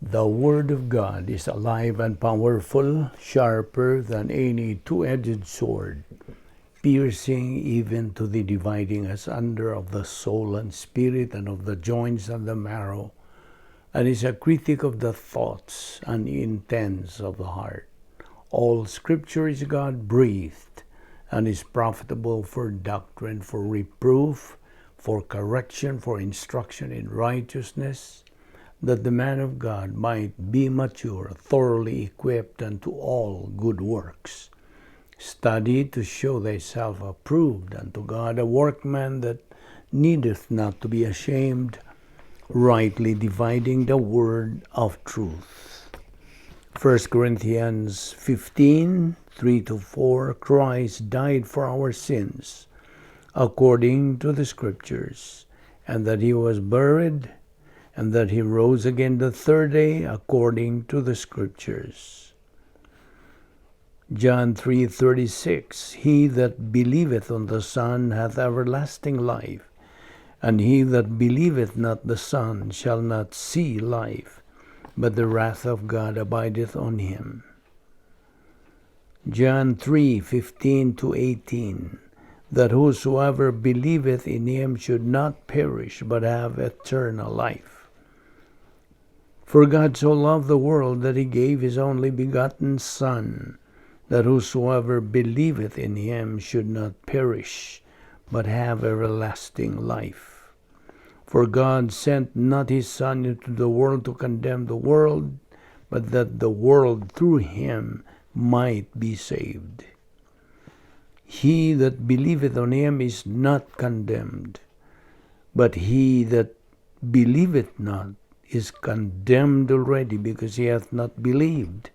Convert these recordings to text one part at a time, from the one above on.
The Word of God is alive and powerful, sharper than any two-edged sword, piercing even to the dividing asunder of the soul and spirit and of the joints and the marrow, and is a critic of the thoughts and intents of the heart. All Scripture is God-breathed and is profitable for doctrine, for reproof, for correction, for instruction in righteousness, that the man of God might be mature, thoroughly equipped unto all good works. Study to show thyself approved unto God, a workman that needeth not to be ashamed, rightly dividing the word of truth. 1 Corinthians 15, 3-4, Christ died for our sins, according to the Scriptures, and that he was buried, and that he rose again the third day, according to the Scriptures. John 3:36, He that believeth on the Son hath everlasting life, and he that believeth not the Son shall not see life, but the wrath of God abideth on him. John 3:15-18, that whosoever believeth in him should not perish, but have eternal life. For God so loved the world that he gave his only begotten Son, that whosoever believeth in him should not perish, but have everlasting life. For God sent not his Son into the world to condemn the world, but that the world through him might be saved. He that believeth on him is not condemned, but he that believeth not is condemned already, because he hath not believed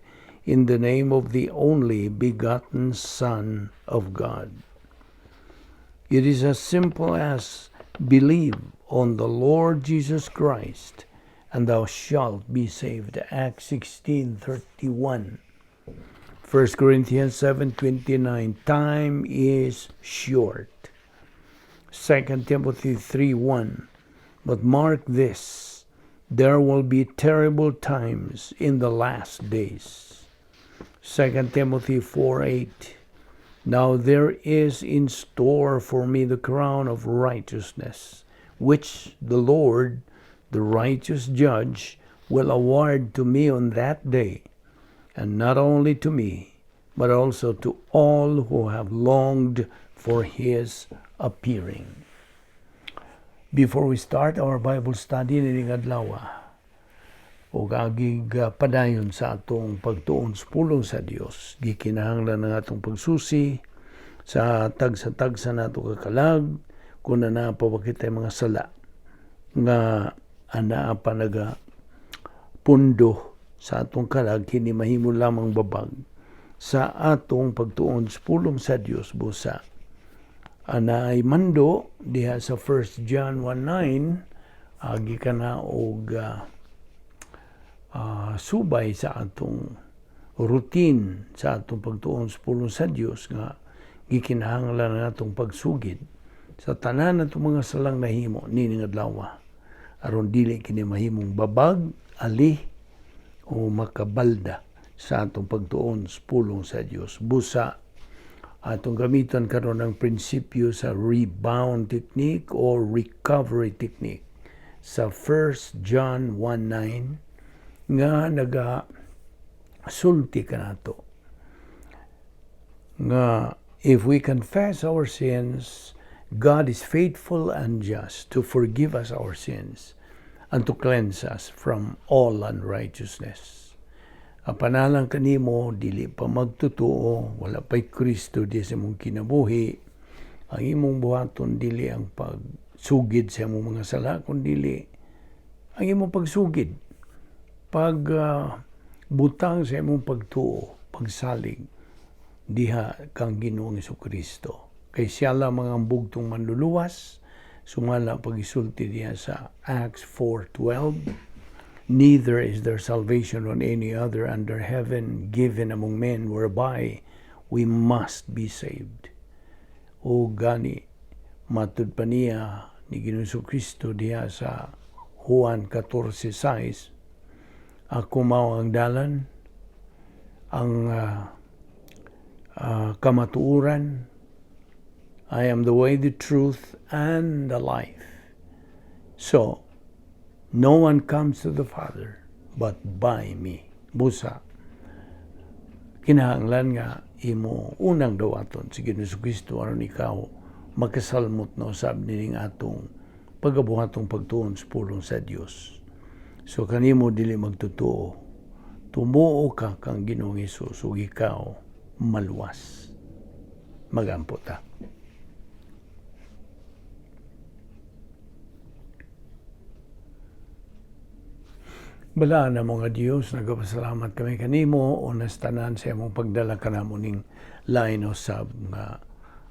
in the name of the only begotten Son of God. It is as simple as believe on the Lord Jesus Christ, and thou shalt be saved. Acts 16:31. 1 Corinthians 7:29. Time is short. 2 Timothy 3:1. But mark this, there will be terrible times in the last days. 2 Timothy 4:8. Now there is in store for me the crown of righteousness, which the Lord, the righteous judge, will award to me on that day, and not only to me, but also to all who have longed for his appearing. Before we start our Bible study nining adlaw, o agig padayon sa atong pagtuon sa pulong sa Dios, gikinahanglan ng atong pagsusi sa tagsa nato kakalag, kung napawakit mga sala nga anaa pa naga pundo sa atong kalag, kini mahimo lamang babag sa atong pagtuon sa pulong sa Dios busa. Anaay mando diha sa 1 John 1:9, agi kana og subay sa atong routine sa atong pagtuon sa pulong sa Dios nga gikinahanglan natong pagsugid sa tanan natong mga salang nahimo nining adlaw, aron dili kini mahimong babag, ali o makabalda sa atong pagtuon sa pulong sa Dios. Busa atong gamiton karon ang prinsipyo sa rebound technique or recovery technique sa 1 John 1:9 nga sulti kanato nga if we confess our sins, God is faithful and just to forgive us our sins and to cleanse us from all unrighteousness. Apanalang kanimo, dili pa magtutuo, wala pa'y Kristo di sa mong kinabuhi, ang imong buhaton dili ang pagsugid sa imong mga sala, kundi ang imong pagsugid, butang sa imong pagtuo, pagsalig, diha kang Ginoong Jesucristo. Kay siya lamang ang bugtong manluluwas, sumala pag-isulti diha sa Acts 4:12, Neither is there salvation on any other under heaven given among men whereby we must be saved. O gani, matud pa niya ni Ginoong Jesucristo diha sa Juan 14:6, Ako mao ang dalan, ang kamatuoran. I am the way, the truth, and the life. So, no one comes to the Father but by me. Busa, kinahanglan nga imo unang dawaton si Ginoong Kristo aron ikaw makasalmot na usab nining atong pagabuhatong pagtuon sa pulong sa Dios. So kanimo dili magtutuo, tumuo ka kang Ginoong Hesus ug ikaw maluwas. Magampo ta. Bala na mga Diyos, nagpasalamat kami kanimo o nastanan sa imong pagdala kanamo ning lain usab nga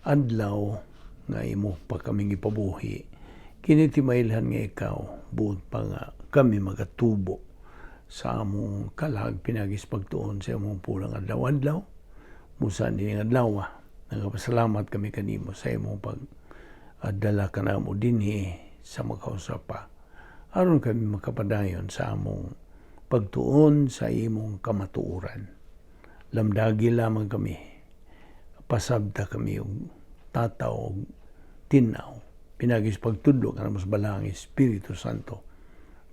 adlaw nga imo pa kaming ipabuhi. Kini timailhan nga ikaw, buot pa nga kami magatubo sa among kalag pinagis pagtuon sa imong pulang adlaw-adlaw. Musa ning adlaw, nagpasalamat kami kanimo sa imong pagdala kanamo dinhi sa makausapa. Aron kami makapadayon sa among pagtuon sa imong kamatuoran. Lamdagi lamang kami. Pasabta kami yung tataw, tinaw. Pinagis pagtudlo ka na mas balang Espiritu Santo,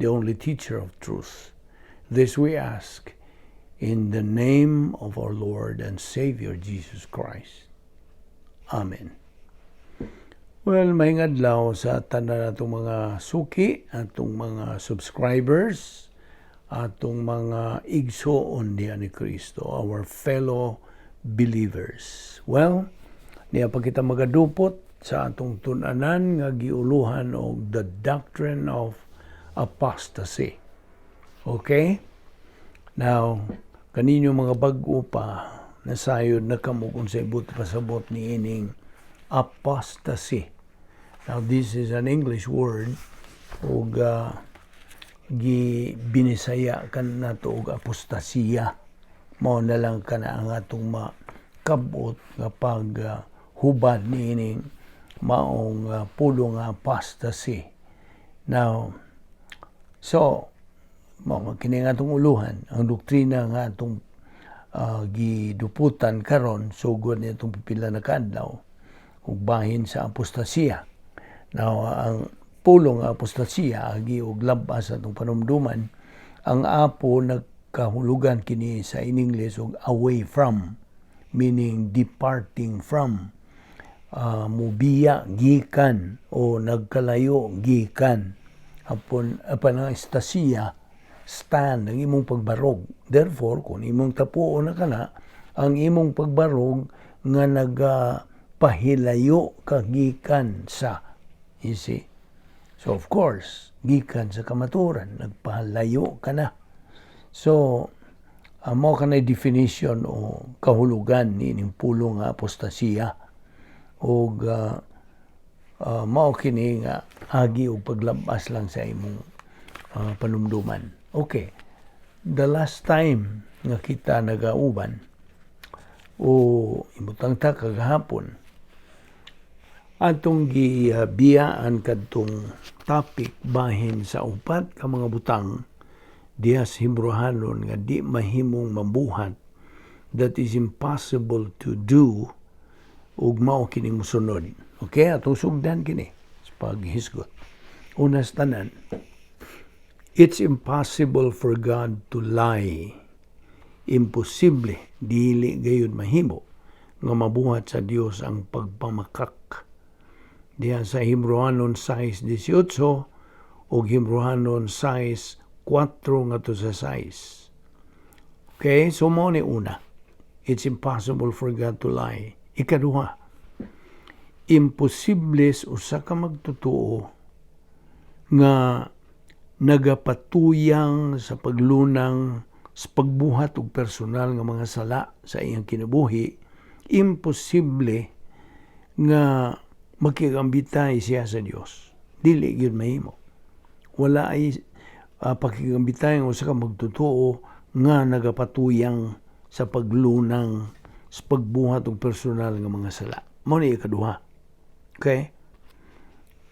the only teacher of truth. This we ask in the name of our Lord and Savior Jesus Christ. Amen. Well, may adlaw sa tanan natong mga suki, atong mga subscribers, atong mga igsoon diha ni Kristo, our fellow believers. Well, niya pa kita magadupot sa atong tun-anan nga giuluhan og the Doctrine of Apostasy. Okay? Now, kaninyo mga bag-o pa, nasayod na kamo kung sa ibut pasabot ni ining apostasy. Now, this is an English word ug binisaya kan nato og apostasya. Mao na lang kana ang atong makabot nga hubad ni ining maong pulo nga apostasy. Now, so mao kini nga atong uluhan ang doktrina nga atong giduputan karon sugod ni atong pipila na kadlaw ug bahin sa apostasya. Now, ang pulong apostasya agi og labas atong panumduman, ang apo nagkahulugan kini sa in English og away from, meaning departing from, mubiya gikan o nagkalayo gikan. Apan ang estasya stand ang imong pagbarog. Therefore, kung imong tapuo na kana, ang imong pagbarog nga nagapahilayo ka gikan sa, you see. So, of course, gikan sa kamaturan, nagpahalayo ka na. So, mao kanay definition o kahulugan ni ining pulong nga apostasya. O mao kini nga agi og paglabas lang sa imong panumduman. Okay. The last time nga kita nagauban o imutang ta kagahapon, atong gibiyaan kadtong topic bahin sa upat ka mga butang diha sa Hebrehanon nga di mahimong mabuhat, that is impossible to do, ug mao kining mosunod. Okay, atong sugdan kini sa paghisgot. Unas tanan, it's impossible for God to lie. Imposible, dili gayud mahimo nga mabuhat sa Dios ang pagpamakak. Diha sa Hebrehanon 6:18 ug Hebrehanon 6:4 ngadto sa 6. Okay, so mo ni una, it's impossible for God to lie. Ikaduha, imposible usa ka magtotoo nga nagapatuyang sa paglunang sa pagbuhat og personal nga mga sala sa iyang kinabuhi. Imposible nga makigambitay siya sa Dios. Dili gyud mahimo. Wala ay pakigambitay nga usa ka magtotoo nga nagapatuyang sa paglunang sa pagbuhat og personal nga mga sala. Mao ni ikaduha. Okay?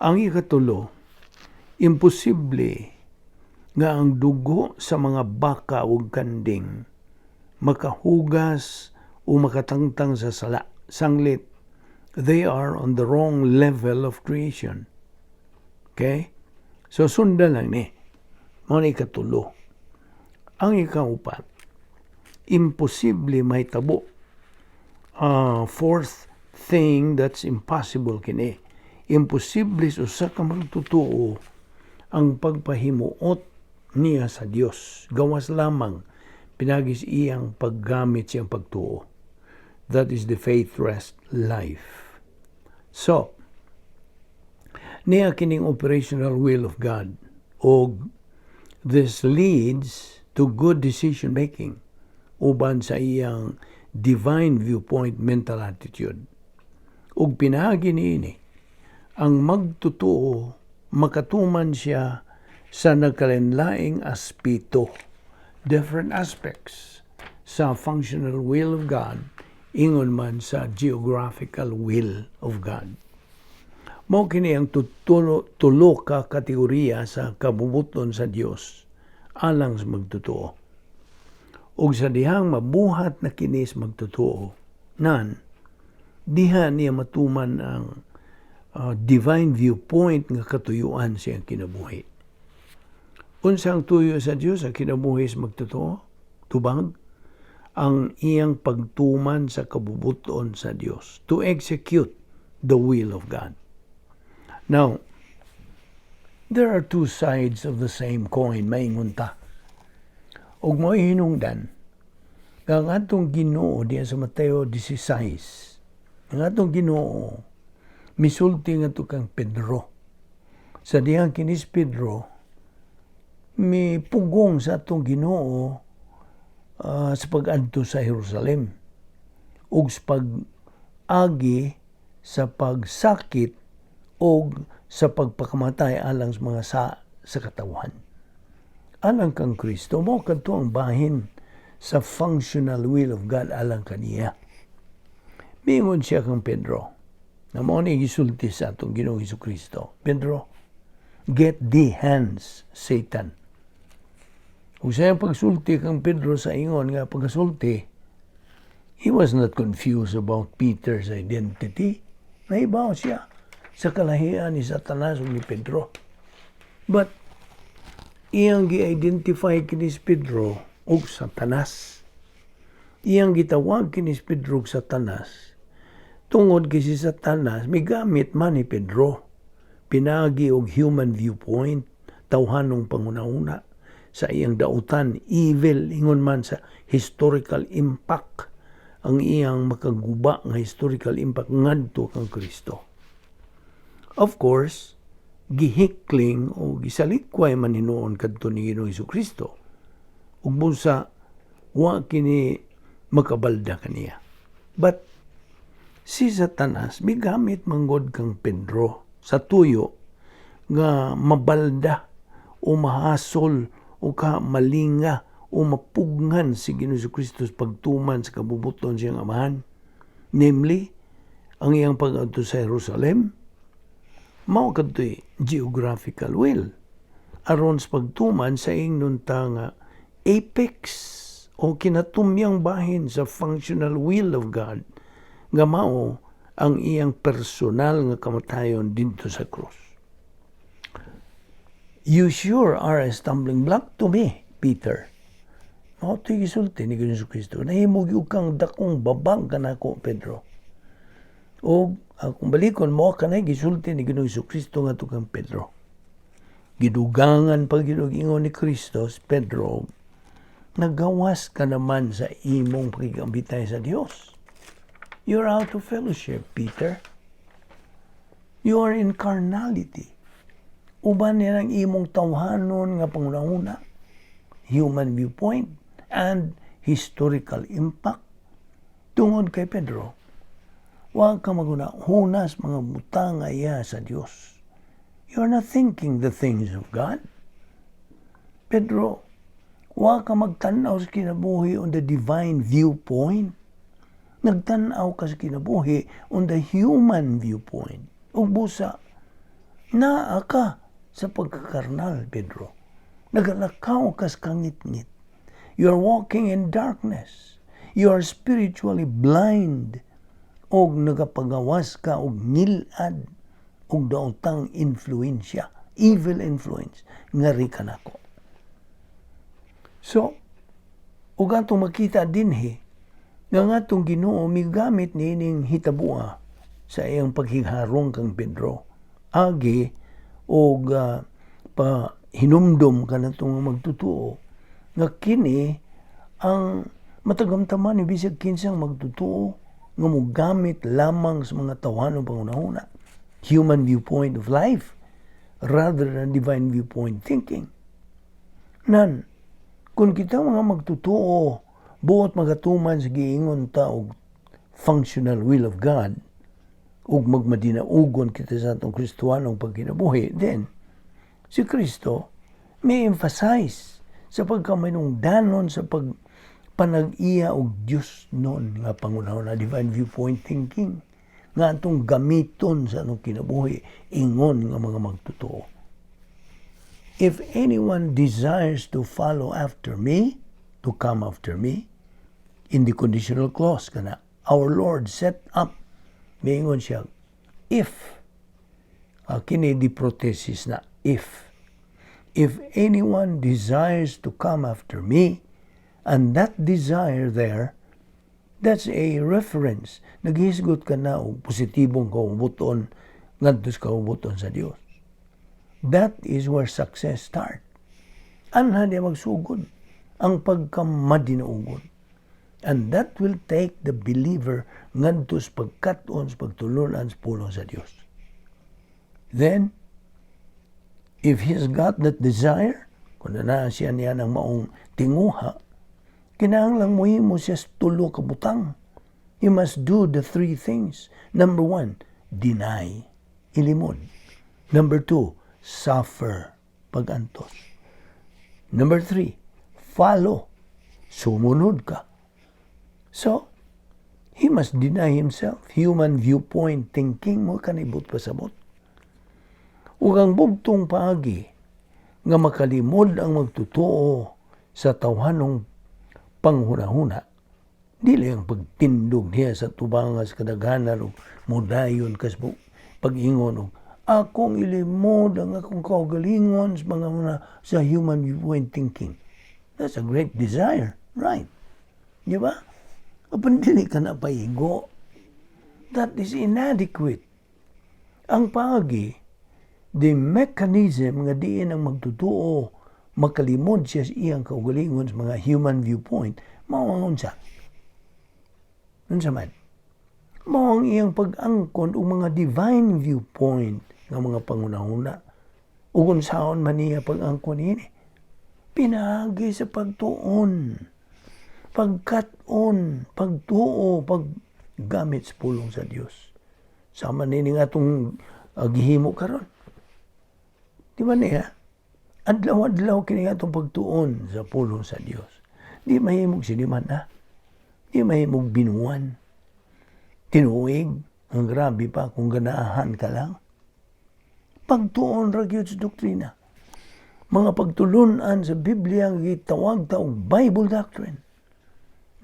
Ang ikatulo, imposible nga ang dugo sa mga baka ug kanding makahugas o makatangtang sa sanglit. They are on the wrong level of creation. Okay? So, sundan lang ni. Mga ikatulo. Ang ikaupat, imposible may tabo. Fourth thing that's impossible kini. Imposible usa ka magtutuo ang pagpahimuot niya sa Dios. Gawas lamang pinagis iyang paggamit siyang pagtuo. That is the faith rest life. So, niya kining operational will of God. O this leads to good decision making uban sa iyang divine viewpoint mental attitude. Ug pinagi niini ang magtutuo makatuman siya sa nagkalinlaing aspeto, different aspects sa functional will of God, ingon man sa geographical will of God. Mao kini ang tulo ka kategorya sa kabubuton sa Dios alang sa magtutuo. Ug sa dihang mabuhat na kinis magtutuo, diha niya matuman ang divine viewpoint nga katuyuan siyang kinabuhi. Unsang tuyo sa Dios ang kinabuhi sa magtutuo? Tubang ang iyang pagtuman sa kabubuton sa Dios to execute the will of God. Now, there are two sides of the same coin, maingon ta. Ug mo'y hinungdan, ang atong Ginoo diya sa Mateo 16, ang atong Ginoo, misulti nga to kang Pedro. Sa diyang kinis Pedro, may pugong sa atong Ginoo sa pag-adto sa Jerusalem. Ug sa pag-agi sa pagsakit o sa pagpakamatay alang sa mga sa katawhan. Alang kang Kristo, mo kadto ang bahin sa functional will of God alang kaniya. Mingon siya kang Pedro, na mo ni gisulti sa atong Ginoong Hesukristo. Pedro, get thee hence, Satan. Kung sa'yo pagsulti kang Pedro sa ingon nga pagsulti, he was not confused about Peter's identity. Nahibaw siya sa kalahian ni Satanas o ni Pedro. But, iyang gi-identify kinis Pedro o Satanas. Iyang gitawag kinis Pedro o Satanas. Tungod kasi Satanas, may gamit man ni Pedro. Pinagi og human viewpoint, tawhanong pangunahuna sa iyang dautan, evil, ingon man sa historical impact, ang iyang makaguba nga historical impact ngadto kang Kristo. Of course, gihikling o gisalikway man hinuon kadto ni Ginoong Hesukristo. Ug busa wa kini makabalda kaniya. But si Satanas migamit manggod kang Pedro sa tuyo nga mabalda o mahasol o ka malinga o mapugnan si Ginoong Hesukristo sa pagtuman sa kabubuton siyang amahan. Namely, ang iyang pag-adto sa Jerusalem, mao kadtoy geographical will aron sa pagtuman sa ingnon nga apex o kinatumyang bahin sa functional will of God nga mao ang iyang personal nga kamatayon dito sa krus. You sure are a stumbling block to me, Peter. Mao to'y gisulti ni Ginoong Hesukristo. Nahimog yung kang dakong babang kanako, Pedro. O kung balikon mo, kanay gisulti ni Ginoong Hesukristo nga tukang Pedro. Gidugangan pag ginugingon ni Kristo, Pedro, nagawas ka naman sa imong pagigambitay sa Dios. You're out of fellowship, Peter. You are in carnality. Uban nilang imong tawhanon nga pangunahuna, human viewpoint, and historical impact. Tungod kay Pedro, huwag ka maghunas mga butang iya sa Diyos. You are not thinking the things of God. Pedro, huwag ka magtanaw sa kinabuhi on the divine viewpoint. Nagtanaw ka sa kinabuhi on the human viewpoint. Ug busa, naa ka sa pagkakarnal, Pedro. Nagalakaw kas kangit-ngit. You are walking in darkness. You are spiritually blind. Og nagapagawas ka og ngilad og daotang influensya, evil influence, ngari ka nako. So, ug atong makita dinhi, nga atong Ginoo migamit nining hitabua sa iyang paghiharong kang Pedro. Agi, og pa hinumdom ka na itong magtutuo, nga kini ang matagamtaman ni bisag kinsang magtutuo, nga mogamit lamang sa mga tawanong pangunahuna. Human viewpoint of life, rather than divine viewpoint thinking. Nan, kung kita mga magtutuo, buot magatuman sa giingon ta og functional will of God, ug magmadinaugon kita sa atong Kristohanong pagkinabuhi, then, si Kristo may emphasize sa pagkamanungdanon sa panag-iya og Diyos noon nga pangunahon na divine viewpoint thinking nga atong gamiton sa atong kinabuhi ingon nga mga magtutuo. If anyone desires to follow after me, to come after me, in the conditional clause kana our Lord set up, maingon siya, if, kini di protesis na if anyone desires to come after me, and that desire there, that's a reference. Naghisgot ka na o positibong kaubuton ngadto sa kaubuton sa Dios. That is where success start. Anha niya magsugod ang pagkamadinaugon. And that will take the believer ngadto sa pagkat-on, sa pagtulunan sa pulong sa Dios. Then, if he's got that desire, kung na siya niya ng maong tinguha, kinahanglang mohimo siya tulo ka butang. You must do the three things. Number 1, deny, ilimod. Number 2, suffer, pagantos. Number 3, follow, sumunod ka. So, he must deny himself. Human viewpoint thinking mo kanibot pasabot. Ug ang bugtong paagi nga makalimod ang magtutuo sa tawhanong panghunahuna, dili ang pagtindog niya sa tubangas kadaghanan o mudayon kas pag-ingon o akong ilimod ang akong kaugalingon sa mga sa human viewpoint thinking. That's a great desire, right? Di ba? Apan dili ka na paigo. That is inadequate. Ang paagi, the mechanism nga diin ang magtutuo makalimod siya sa iyang kaugalingon sa mga human viewpoint, mawangon siya. Unsa man? Mao ang iyang pag-angkon og mga divine viewpoint nga mga pangunahuna. Ug unsaon man niya pag-angkon ini? Pinagi sa pagtuon, pagkat-on, pagtuo, paggamit sa pulong sa Dios. Sama nini nga itong gihimo karon. Di ba niya? Adlaw-adlaw kini nga itong pagtuon sa pulong sa Dios. Di mahimog siniman na. Di mahimog binuan. Tinuig. Ang grabe pa kung ganaahan ka lang. Pagtuon ra gyud sa doktrina. Mga pagtulunan sa Biblia ang gitawag taong Bible doctrine.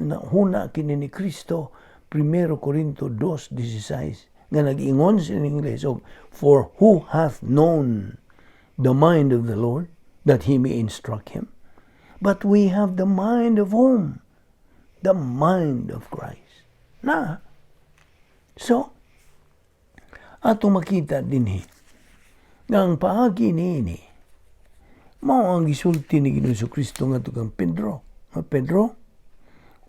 Na huna kini ni Kristo 1 Corinto 2:16 nga nag-ingon sa Ingles og for who hath known the mind of the Lord that he may instruct him. But we have the mind of whom? The mind of Christ. Na. So, ato makita dinhi nga ang paagi niini mao ang gisulti ni Ginoong Kristo nga kang Pedro. Nga Pedro,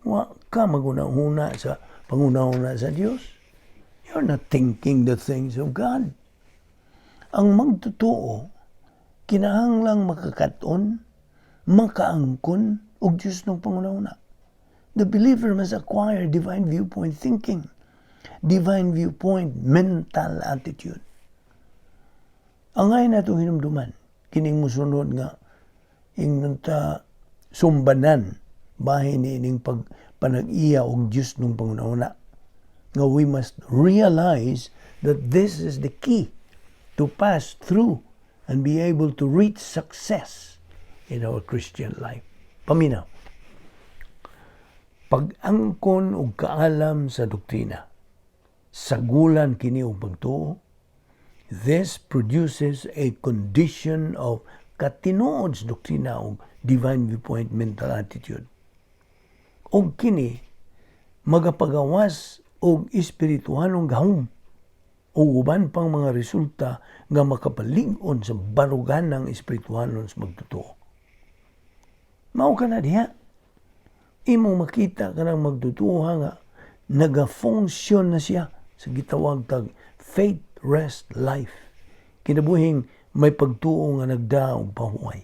wa ka magunahuna sa pangunahuna sa Dios. You're not thinking the things of God. Ang magtutuo kinahanglang makakaton, makaangkon og Diyos ng pangunahuna. The believer must acquire divine viewpoint thinking, divine viewpoint mental attitude. Ang ay na itong hinumduman, kining musunod nga, ingnon ta sumbanan, bahin ni ining panag-iya og Diyos ng pangunahuna. Nga we must realize that this is the key to pass through and be able to reach success in our Christian life. Paminaw. Pag-angkon og kaalam sa doktrina, sagulan kini og pagtuo, this produces a condition of katinuod sa doktrina og divine viewpoint mental attitude. Og kini magapagawas og espirituhanong gahom o uban pang mga resulta nga makapalig-on sa barugan ng espirituhanon sa magtutuo. Mao ka na diha. Imo makita ka ng magtutuo nga nagafunksyon na siya sa gitawag tag faith rest life. Kinabuhing may pagtuo nga nagdaog pahuway.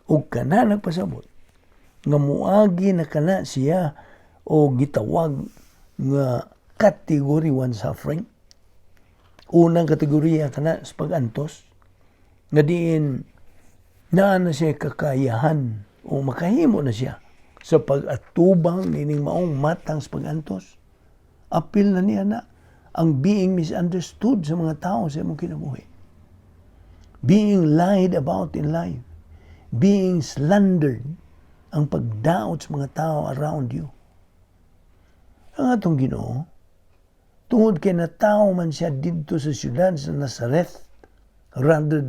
Ug kana nagpasabot nga muagi na kana siya o gitawag nga category 1 suffering. Unang kategorya kana sa pag-antos nga diin naa na siya kakayahan o makahimo na siya sa pag-atubang nining maong matang sa pag-antos. Apil na niya na ang being misunderstood sa mga tao sa imong kinabuhi. Being lied about in life. Being slandered. Ang pagdaot sa mga tao around you. Ang atong Ginoo, tungod kay natao man siya didto sa siyudad sa Nazareth, rather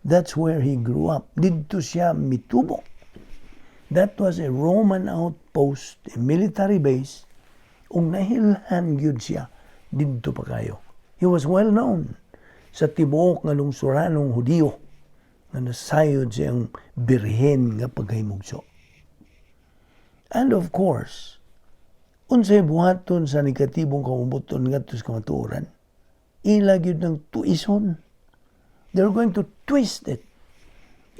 that's where he grew up. Didto siya mitubo. That was a Roman outpost, a military base, ug nahilhan gyud siya didto pa kayo. He was well known sa tibuok nga lungsuranong Hudiyo nga nasayod siyang birhen nga paghimugso. And of course, unsay buhaton sa negatibong kamubuton ngadto sa kamatuoran, ila gyud ng tuison. They're going to twist it.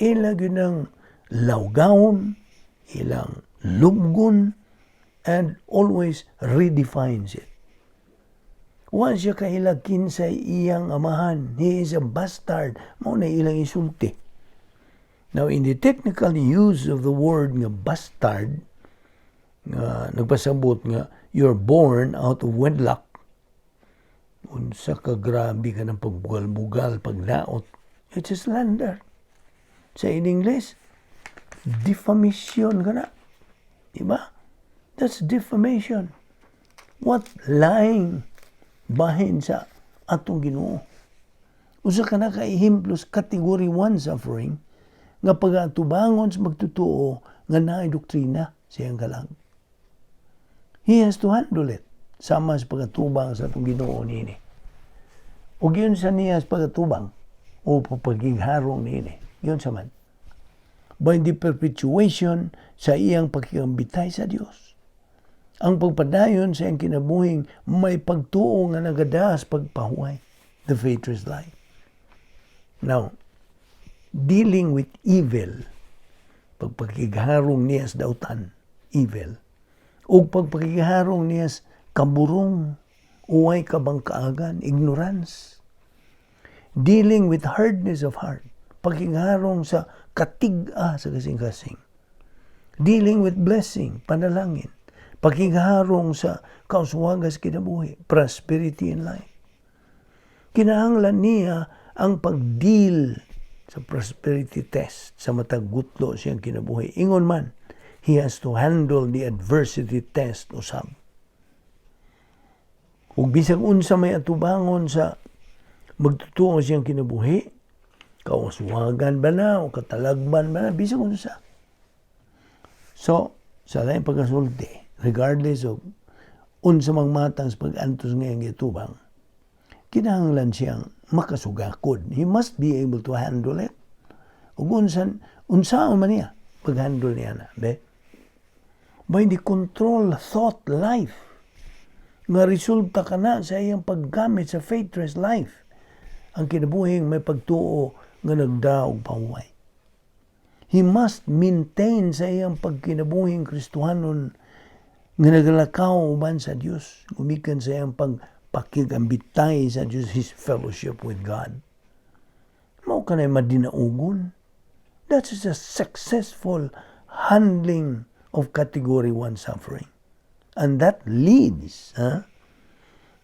Ila gyud ng lawgawon, ilang lubgon, and always redefines it. Once siya kahilakin sa iyang amahan, he is a bastard, mao na ilang isulti. Now, in the technical use of the word nga bastard, nga nagpasabot nga you're born out of wedlock, unsa ka grabe ka ng pagbugal-bugal, pagdaot, it's a slander. Sa in English, defamation ka na. Diba? That's defamation. What lying bahin sa atong Ginoo. Usa ka na ka-ihimplos category 1 suffering nga pag-atubangon sa magtutuo nga naay doktrina siyang kalag. He has to handle it sama sa pag-atubang sa atong Ginoo niini. Ug yun sa niya sa pag-atubang o pagigharong niini. Yun sa man. By the perpetuation sa iyang pagkikambitay sa Dios. Ang pagpadayon sa iyang kinabuhing may pagtuo nga nagadas pagpahuway. The faithless life. Now, dealing with evil, pagpagkiharong niya sa dautan, evil, o pagpagkiharong niya sa kaburong, uway kabangkaagan, ignorance. Dealing with hardness of heart, pagkiharong sa katiga sa kasing-kasing. Dealing with blessing, panalangin, pagkiharong sa kauswagas kinabuhi, prosperity in life. Kinahanglan niya ang pag-deal sa prosperity test sa matag gutlo siyang kinabuhi. Ingon man, he has to handle the adversity test usab. Ug bisag unsa may atubangon sa magtutuo siyang kinabuhi, kauswagan ba na o katalagban ba na, bisag unsa. So, sa laing pagkasulti, regardless of unsa mang matang sa pag-antos ngayong itubang, kinahanglan siyang makasugakod. He must be able to handle it. Ug unsaon man niya pag-handle niya na, be? By the control thought life nga resulta ka na sa iyang paggamit sa faithless life. Ang kinabuhing may pagtuo nga nagdaog pahuway. He must maintain sa iyang pagkinabuhing Kristohanon nga nagalakaw uban sa Dios, gumikan sa iyang pagpakigambitay sa Dios, his fellowship with God. Mao kanay madinaugon. That is a successful handling of category 1 suffering. And that leads,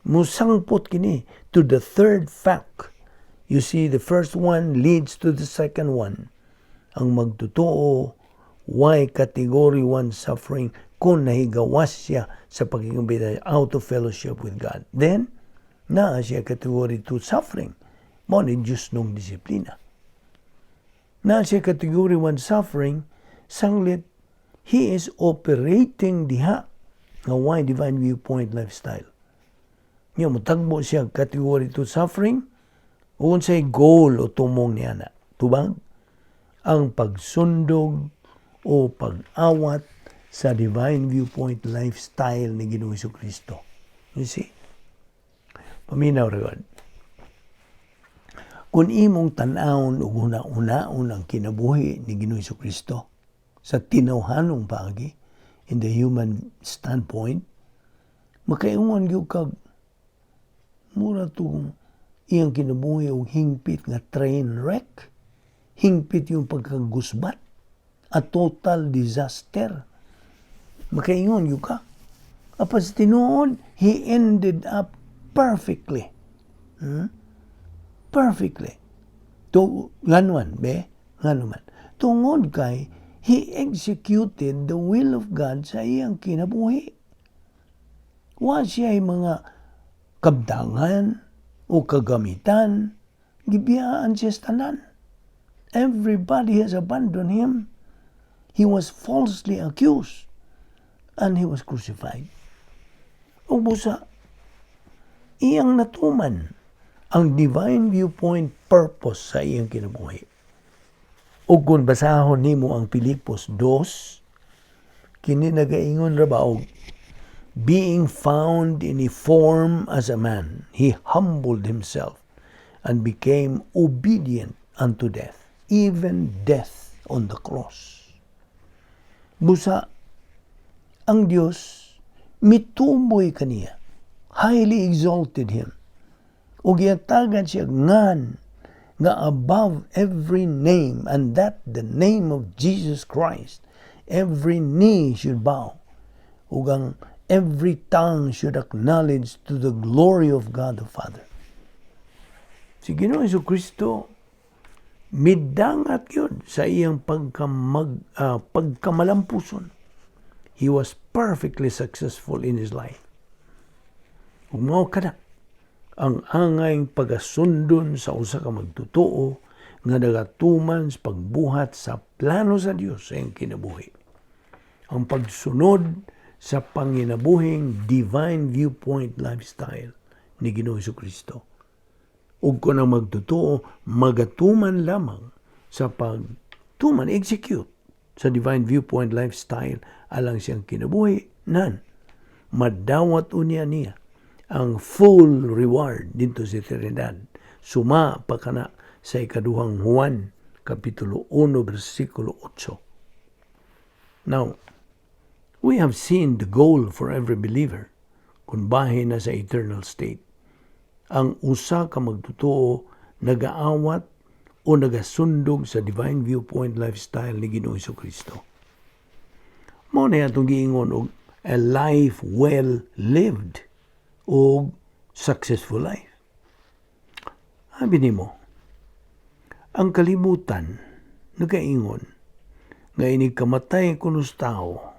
musangpot kini to the third fact You see, the first one leads to the second one. Ang magtotoo, why category 1 suffering kung nahigawas siya sa pagkikambita out of fellowship with God. Then, na siya category 2 suffering. Mo ni Diyos nung disiplina. Na siya category 1 suffering, sanglit, he is operating diha nga why divine viewpoint lifestyle. Nga mutagbo siya category 2 suffering, kung sa'y goal o tumong niya na. Tubag, ang pagsundog o pag-awat sa divine viewpoint lifestyle ni Ginoong Jesucristo. You see? Paminaw rin. Kung imong tanawon o una-unaon ang kinabuhi ni Ginoong Jesucristo sa tinawhanong pagi, in the human standpoint, makaingon gyud kag mura to iyang kinabuhi og hingpit nga train wreck, hingpit yung pagkagusbat, a total disaster. Makaingon gyud ka. Apas tinuod, he ended up perfectly. Perfectly. Nganuman, nganuman. Tungod kay, he executed the will of God sa iyang kinabuhi. Wa siya ay mga kabdangan o kagamitan, gibiyaan siya sa tanan. Everybody has abandoned him. He was falsely accused and he was crucified. O busa, iyang natuman ang divine viewpoint purpose sa iyang kinabuhi. O kung basahon nimo ang Pilipos 2, kini nagaingon ra ba og being found in a form as a man, he humbled himself and became obedient unto death, even death on the cross. Busa, ang Diyos mitumoy kaniya, highly exalted him, o giyatagan siya nga above every name, and that the name of Jesus Christ, every knee should bow, ug ang every tongue should acknowledge to the glory of God the Father. Si Ginoong Jesucristo, midangat yun sa iyang pagkamalampuson. He was perfectly successful in his life. Ug mao kada ang angayng pagasundon sa usa ka magtotoo nga nagatuman sa pagbuhat sa plano sa Dios sa iyang kinabuhi. Ang pagsunod sa panginabuhing divine viewpoint lifestyle ni Ginoong Jesucristo. Ug kung ang magtotoo, magatuman lamang sa pagtuman, execute sa divine viewpoint lifestyle alang siyang kinabuhi, nan, madawat unya niya ang full reward dito sa eternidad. Suma pa kana sa ikaduhang Juan, Kapitulo 1, versikulo 8. Now, we have seen the goal for every believer kung bahin na sa eternal state. Ang usa ka magtotoo nagaawat o nagasundog sa divine viewpoint lifestyle ni Ginoong Jesucristo. Mao na atong giingon og a life well lived o successful life. Sabi nimo, ang kalibutan nagaingon nga inig kamatay kunos tao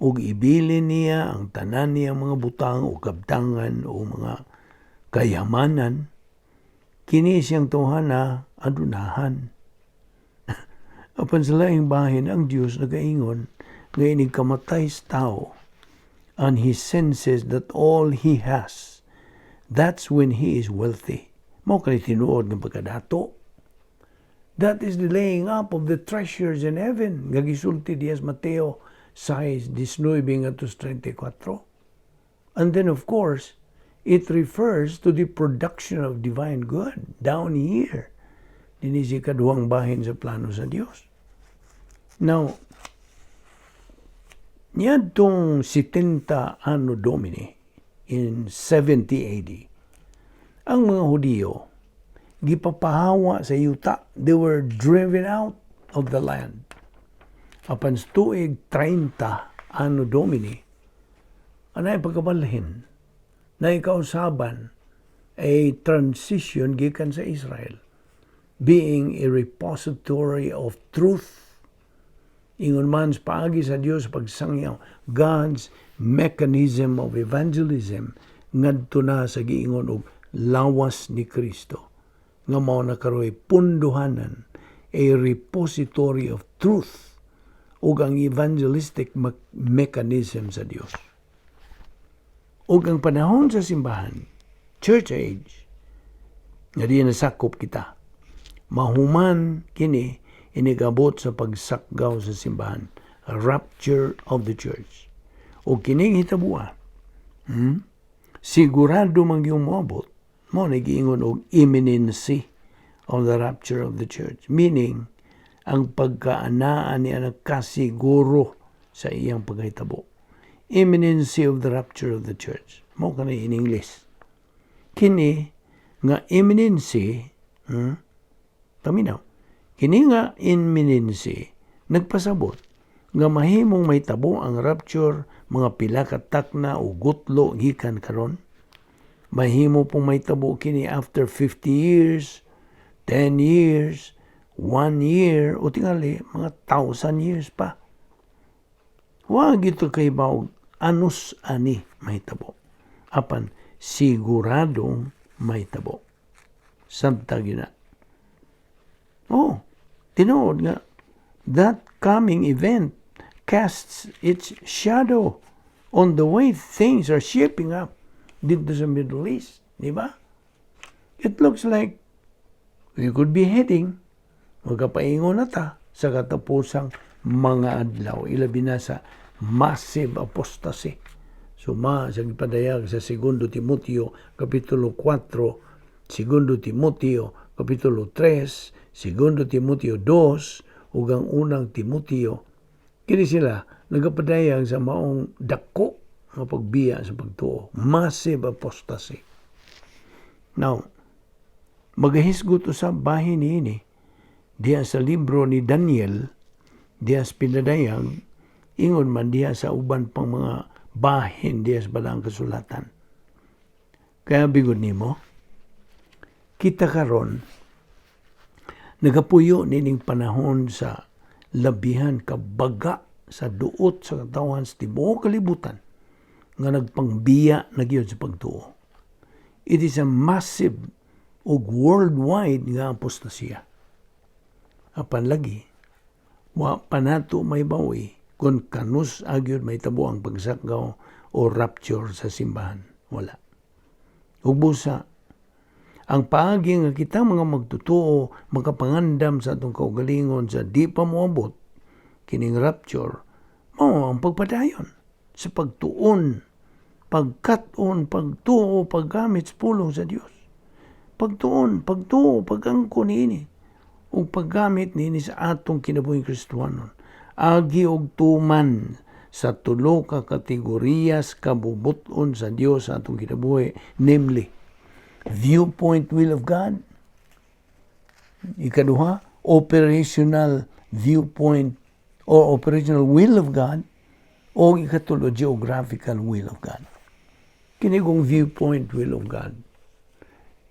ug ibilin niya ang tanan niyang mga butang o kabtangan o mga kayamanan, kini siyang tuhanna adunahan. Apan sa laing bahin, ang Diyos nagaingon nga inig kamatay sa tao, and he senses that all he has, that's when he is wealthy. Mao kani tinuod ng pagkadato. That is the laying up of the treasures in heaven. Nga gisulti dias Mateo 6:19-34. And then of course, it refers to the production of divine good down here. Dini si kaduhang bahin sa plano sa Dios. Now, niyadtong 70 Anno Domini in 70 AD, ang mga Hudiyo gipapahawa sa yuta. They were driven out of the land. Apan tuig 30 Anno Domini, anay pagkabalhin na ikausaban a transition gikan sa Israel, being a repository of truth. Ingon man sa paagi sa Dios pagsangyaw, God's mechanism of evangelism ngadto na sa giingon og lawas ni Kristo nga mao na karoy punduhanan, a repository of truth ug ang evangelistic mechanism sa Dios. Ug ang panahon sa simbahan, church age, nga di nasakop kita, mahuman kini inigabot sa pagsakgaw sa simbahan, rapture of the church. O kining hitabuan, sigurado man yung moabot, mo nagiingon og imminency of the rapture of the church. Meaning, ang pagkaanaan niya nagkasiguro sa iyang paghitabo. Imminency of the rapture of the church. Mo ka na in English. Kini nga imminency, paminaw, kini nga imminency, nagpasabot, nga mahimong may tabo ang rapture, mga pila ka takna o gutlo gikan karon. Mahimo pong may tabo kini after 50 years, 10 years, 1 year, o tingali, mga 1,000 years pa. Huwag ito kay baog, anus ani may tabo. Apan, siguradong may tabo. Samtag yun na. Oh, tinood nga, that coming event casts its shadow on the way things are shaping up dito sa Middle East. Di ba? It looks like we could be heading, magkapaingon na ta, sa katapusang mga adlaw. Ilabi na sa massive apostasy. Suma sa gipadayag sa 2 Timoteo Kapitulo 4, 2 Timoteo Kapitulo 3, 2 Timoteo 2, ug ang unang Timoteo. Kini sila nagapadayag sa maong dako nga pagbiya sa pagtuo. Massive apostasy. Now, magahisgot sa bahin niini diya sa libro ni Daniel, diya sa pinadayag, ingon man diya sa uban pang mga bahin diya sa balang kasulatan. Kaya bigod nimo, kita karon nagapuyo nining panahon sa labihan kabaga sa duot sa katawan sa tibuok kalibutan nga nagpangbiya na gyud sa pagtuo. It is a massive ug worldwide nga apostasya. Apan lagi, wa panato may bawi kung kanus agyod may tabo ang pagsakgaw o rapture sa simbahan. Wala. Ug busa, ang paagi nga kita mga magtutuo, makapangandam sa atong kaugalingon sa di pa moabot, kining rapture, mao ang pagpadayon sa pagtuon, pagkaton, pagtuo, paggamit sa pulong sa Dios. Pagtuon, pagtuo, pagangko niini, o paggamit niini sa atong kinabuhing Kristiyanon. Agi og tuman sa tulo ka kategoriyas kabubuton sa Dios sa atong kinabuhi, namely, viewpoint will of God. Ikaduha, operational viewpoint or operational will of God. O ikatulo, geographical will of God. Kinigong viewpoint will of God.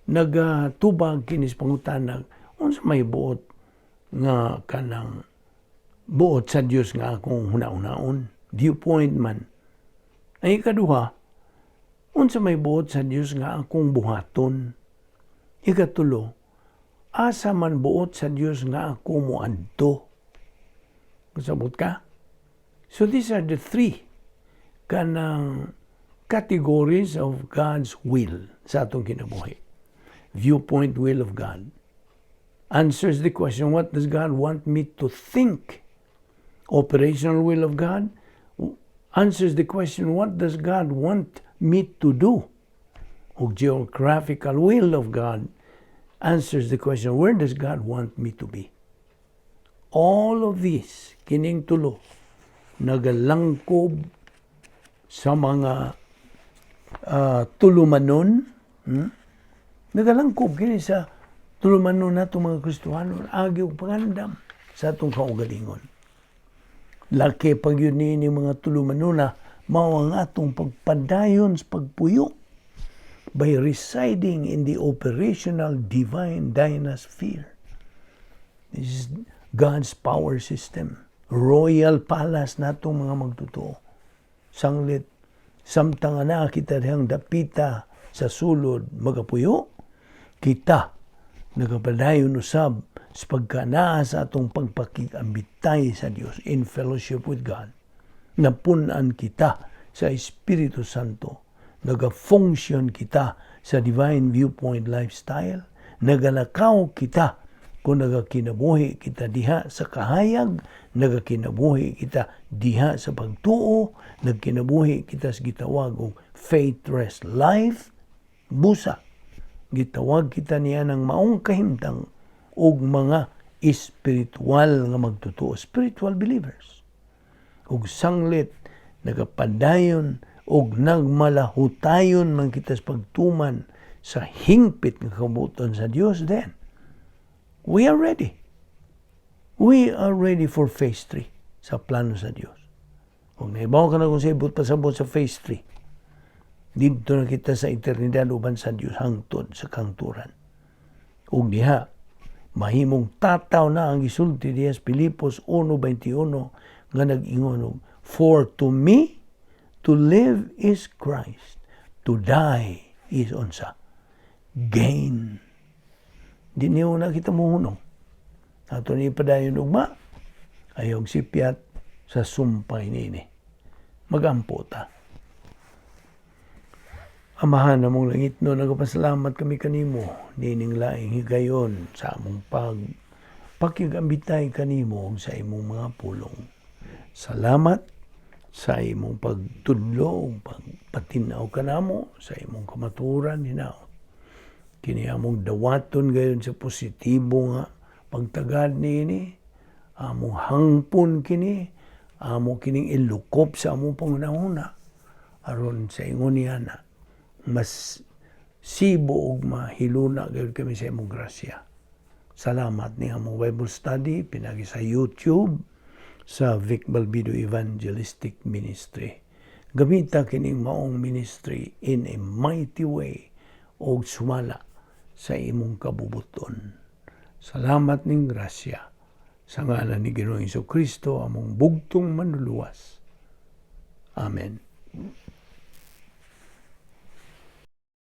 Nagatubag kinis pangutanag, unsa may buot nga kanang buot sa Dios nga akong huna-unaon. Viewpoint man. Ang ikaduha, unsa may buot sa Dios nga akong buhaton. Ikatulo, asa man buot sa Dios nga ako moadto. Kasabot ka? So these are the three kanang categories of God's will sa atong kinabuhi. Viewpoint will of God answers the question, what does God want me to think? Operational will of God answers the question, what does God want me to do? O geographical will of God answers the question, where does God want me to be? All of these, kining tulo, nagalangkob sa mga tulumanon, nagalangkob kini sa tulumanon na itong mga Kristohano, agi og pangandam sa atong kaugalingon. Laki pag yun ni mga tulumanon na mao ang atong pagpadayon sa pagpuyo. by residing in the operational divine dynasphere. This is God's power system. Royal palace na itong mga magtotoo. Sanglit, samtang na kita diyang dapita sa sulod magapuyo, kita nagapadayon usab sa pagkanaa sa atong pagpakigambitay sa Dios in fellowship with God. Napunan kita sa Espiritu Santo. Nagafunction kita sa divine viewpoint lifestyle. Nagalakaw kita kung nagakinabuhi kita diha sa kahayag, nagakinabuhi kita diha sa pagtuo, nagkinabuhi kita sa gitawag og faith rest life, busa. Gitawag kita niya ng maong kahimtang og mga espiritual nga magtutuo, spiritual believers. Og sanglit, nagapadayon og nagmalahutayon man kita sa pagtuman sa hingpit nga kabuton sa Dios, then we are ready. We are ready for phase 3 sa plano sa Dios. Kung naibaw ka na kung sa ibot pasabot sa phase 3, dito na kita sa eternidad uban sa Dios hangtod sa kangturan. Ug diha, mahimong tataw na ang gisulti diha sa Pilipos 1:21 nga nag-ingon og, for to me, to live is Christ, to die is unsa? Gain. Di niyo na kita muhunong. Ato ni padayon ugma, ayog sipyat sa sumpay nini. Magampo ta. Amahan namong langit no, nagapasalamat kami kanimo, nining laing higayon sa among pakigambitay kanimo sa imong mga pulong. Salamat sa imong pagtudlo, pagpatinaw kanamo, sa imong kamaturan hinaot. Kini among dawaton gayon sa positibo nga pagtagad niini, among hangpon kini, among kining ilukop sa among pangunahuna, aron sa ingon niya na mas sibo ug mahiluna gayon kami sa imong grasya. Salamat ni among Bible study pinagi sa YouTube sa Vic Balbido Evangelistic Ministry. Gamita kining maong ministry in a mighty way og sumala sa imong kabubuton. Salamat ning grasya sa ngalan ni Ginoong Hesus Kristo among bugtong manluluwas. Amen.